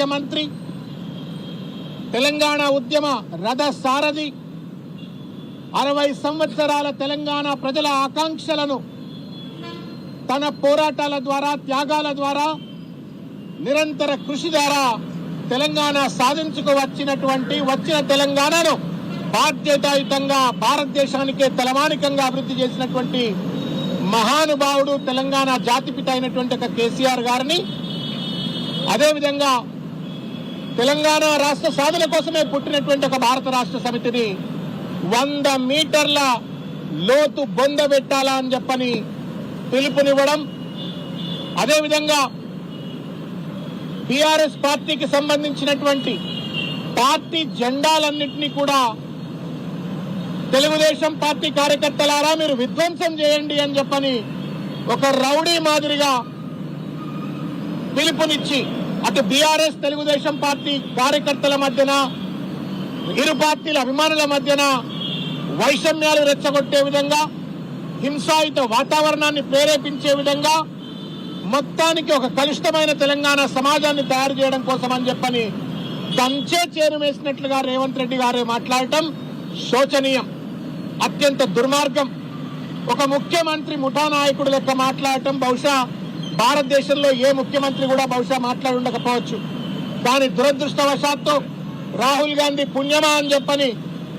ముఖ్యమంత్రి, తెలంగాణ ఉద్యమ రథ సారథి, 60 సంవత్సరాల తెలంగాణ ప్రజల ఆకాంక్షలను తన పోరాటాల ద్వారా, త్యాగాల ద్వారా, నిరంతర కృషి ద్వారా తెలంగాణ వచ్చిన తెలంగాణను బాధ్యతాయుతంగా భారతదేశానికే తలమానికంగా అభివృద్ధి చేసినటువంటి మహానుభావుడు తెలంగాణ జాతిపిత అయినటువంటి కేసీఆర్ గారిని, అదేవిధంగా తెలంగాణ రాష్ట్ర సాధన కోసమే పుట్టినటువంటి ఒక భారత రాష్ట్ర సమితిని 100 మీటర్ల లోతు బొందబెట్టాలా అని చెప్పని పిలుపునివ్వడం, అదేవిధంగా బీఆర్ఎస్ పార్టీకి సంబంధించినటువంటి పార్టీ జెండాలన్నింటినీ కూడా తెలుగుదేశం పార్టీ కార్యకర్తలారా మీరు విధ్వంసం చేయండి అని చెప్పని ఒక రౌడీ మాదిరిగా పిలుపునిచ్చి అటు బీఆర్ఎస్ తెలుగుదేశం పార్టీ కార్యకర్తల మధ్యన, ఇరు పార్టీల అభిమానుల మధ్యన వైషమ్యాలు రెచ్చగొట్టే విధంగా, హింసాయుత వాతావరణాన్ని ప్రేరేపించే విధంగా మొత్తానికి ఒక కలుషితమైన తెలంగాణ సమాజాన్ని తయారు చేయడం కోసం అని చెప్పని దంచే చేరు వేసినట్లుగా రేవంత్ రెడ్డి గారే మాట్లాడటం శోచనీయం, అత్యంత దుర్మార్గం. ఒక ముఖ్యమంత్రి ముఠా నాయకుడు లెక్క మాట్లాడటం బహుశా భారతదేశంలో ఏ ముఖ్యమంత్రి కూడా బహుశా మాట్లాడి ఉండకపోవచ్చు. కానీ దురదృష్టవశాత్తు రాహుల్ గాంధీ పుణ్యమా అని చెప్పని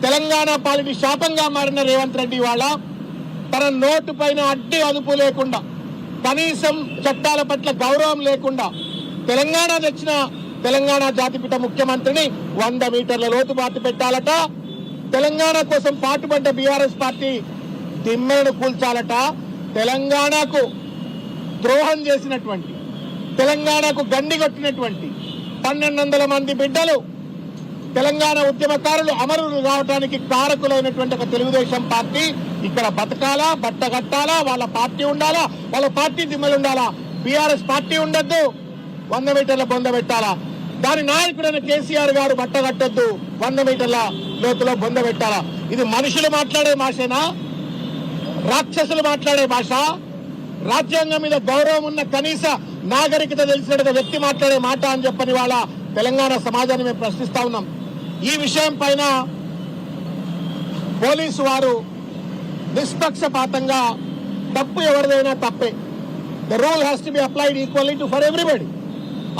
తెలంగాణ పాలిటి శాపంగా మారిన రేవంత్ రెడ్డి వాళ్ళ తన నోటు పైన అడ్డి అదుపు లేకుండా, కనీసం చట్టాల పట్ల గౌరవం లేకుండా తెలంగాణ తెచ్చిన తెలంగాణ జాతిపిత ముఖ్యమంత్రిని 100 మీటర్ల లోతు బాతి పెట్టాలట, తెలంగాణ కోసం పాటుపడ్డ బీఆర్ఎస్ పార్టీ దిమ్మెను కూల్చాలట, తెలంగాణకు ద్రోహం చేసినటువంటి, తెలంగాణకు గండి కొట్టినటువంటి 1200 మంది బిడ్డలు తెలంగాణ ఉద్యమకారులు అమరులు కావడానికి కారకులైనటువంటి ఒక తెలుగుదేశం పార్టీ ఇక్కడ బతకాలా, బట్ట కట్టాలా, వాళ్ళ పార్టీ ఉండాలా, వాళ్ళ పార్టీ దిమ్మలు ఉండాలా, బీఆర్ఎస్ పార్టీ ఉండద్దు, 100 మీటర్ల బొంద పెట్టాలా, దాని నాయకుడైన కేసీఆర్ గారు బట్ట కట్టొద్దు, 100 మీటర్ల లోతులో బొంద పెట్టాలా. ఇది మనుషులు మాట్లాడే భాషేనా? రాక్షసులు మాట్లాడే భాష? రాజ్యాంగం మీద గౌరవం ఉన్న కనీస నాగరికత తెలిసిన వ్యక్తి మాట్లాడే మాట అని చెప్పని వాళ్ళ తెలంగాణ సమాజాన్ని మేము ప్రశ్నిస్తా ఉన్నాం. ఈ విషయం పైన పోలీసు వారు నిష్పక్షపాతంగా, తప్పు ఎవరిదైనా తప్పే, the rule has to be applied equally to for everybody.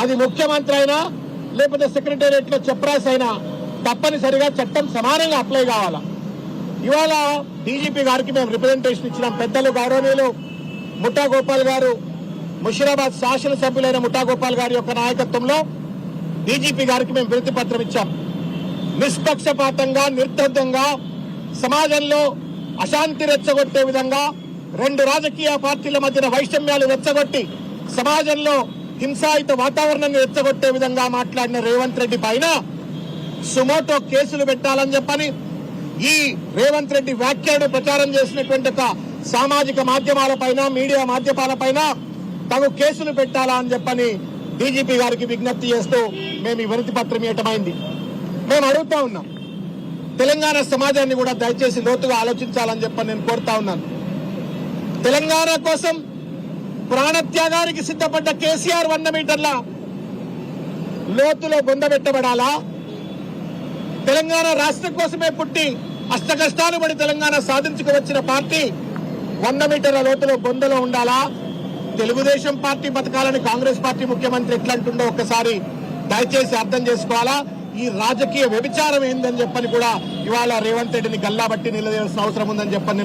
అది ముఖ్యమంత్రి అయినా లేకపోతే సెక్రటేరియట్ లో చెప్రాస్ అయినా తప్పనిసరిగా చట్టం సమానంగా అప్లై కావాలా. ఇవాళ డీజీపీ గారికి మేము రిప్రజెంటేషన్ ఇచ్చినాం. పెద్దలు గౌరవనీయులు ముఠా గోపాల్ గారు, ముషిరాబాద్ శాసనసభ్యులైన ముఠా గోపాల్ గారి యొక్క నాయకత్వంలో డీజీపీ గారికి మేము వినతి పత్రం ఇచ్చాం. నిష్పక్షపాతంగా, నిర్దగ్ధంగా సమాజంలో అశాంతి రెచ్చగొట్టే విధంగా, 2 రాజకీయ పార్టీల మధ్యన వైషమ్యాలు రెచ్చగొట్టి సమాజంలో హింసాయుత వాతావరణాన్ని రెచ్చగొట్టే విధంగా మాట్లాడిన రేవంత్ రెడ్డి పైన సుమోటో కేసులు పెట్టాలని చెప్పని, ఈ రేవంత్ రెడ్డి వ్యాఖ్యలను ప్రచారం చేసినటువంటి సామాజిక మాధ్యమాలపైన, మీడియా మాధ్యమాలపైన తగు కేసులు పెట్టాలా అని చెప్పని డీజీపీ గారికి విజ్ఞప్తి చేస్తూ మేము ఈ వినతి పత్రం ఇవ్వటమైంది. మేము అడుగుతా ఉన్నాం, తెలంగాణ సమాజాన్ని కూడా దయచేసి లోతుగా ఆలోచించాలని చెప్పని నేను కోరుతా ఉన్నాను. తెలంగాణ కోసం ప్రాణత్యాగానికి సిద్ధపడ్డ కేసీఆర్ 100 మీటర్ల లోతులో బొందబెట్టబడాలా? తెలంగాణ రాష్ట్రం కోసమే పుట్టి అష్టకష్టాలు పడి తెలంగాణ సాధించుకు వచ్చిన పార్టీ 100 మీటర్ల లోతులో బొందలో ఉండాలా? తెలుగుదేశం పార్టీ బతకాలని కాంగ్రెస్ పార్టీ ముఖ్యమంత్రి ఎట్లా అంటుండో ఒక్కసారి దయచేసి అర్థం చేసుకోవాలా. ఈ రాజకీయ వ్యభిచారం ఏందని చెప్పని కూడా ఇవాళ రేవంత్ రెడ్డిని గల్లాబట్టి నిలదీయాల్సిన అవసరం ఉందని చెప్పని